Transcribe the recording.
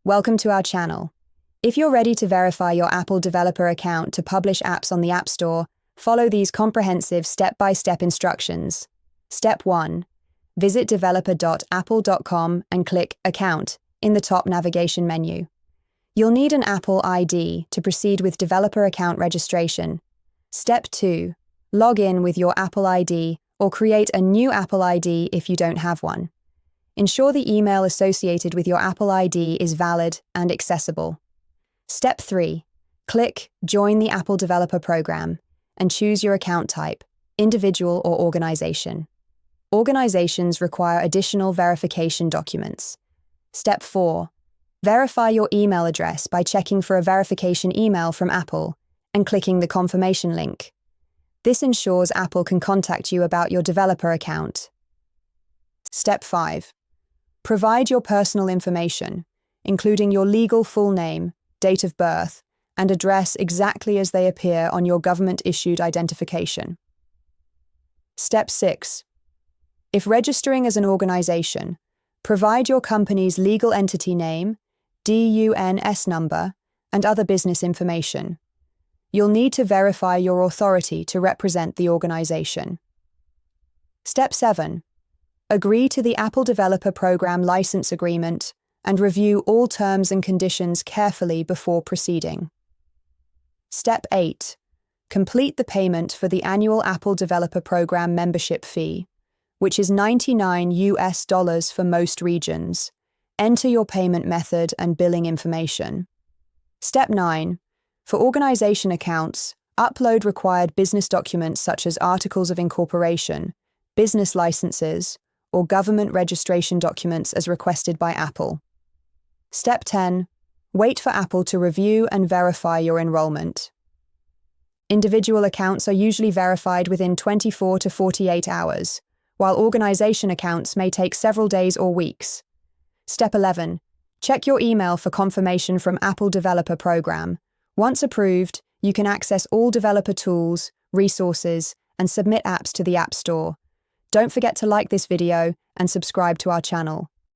Welcome to our channel. If you're ready to verify your Apple developer account to publish apps on the App Store, follow these comprehensive step-by-step instructions. Step 1. Visit developer.apple.com and click Account in the top navigation menu. You'll need an Apple ID to proceed with developer account registration. Step 2. Log in with your Apple ID or create a new Apple ID if you don't have one. Ensure the email associated with your Apple ID is valid and accessible. Step 3. Click Join the Apple Developer Program and choose your account type, individual or organization. Organizations require additional verification documents. Step 4. Verify your email address by checking for a verification email from Apple and clicking the confirmation link. This ensures Apple can contact you about your developer account. Step 5. Provide your personal information, including your legal full name, date of birth, and address exactly as they appear on your government-issued identification. Step 6. If registering as an organization, provide your company's legal entity name, DUNS number, and other business information. You'll need to verify your authority to represent the organization. Step 7. Agree to the Apple Developer Program License Agreement and review all terms and conditions carefully before proceeding. Step 8. Complete the payment for the annual Apple Developer Program membership fee, which is $99 for most regions. Enter your payment method and billing information. Step 9. For organization accounts, upload required business documents such as articles of incorporation, business licenses, or government registration documents as requested by Apple. Step 10. Wait for Apple to review and verify your enrollment. Individual accounts are usually verified within 24 to 48 hours, while organization accounts may take several days or weeks. Step 11. Check your email for confirmation from Apple Developer Program. Once approved, you can access all developer tools, resources, and submit apps to the App Store. Don't forget to like this video and subscribe to our channel.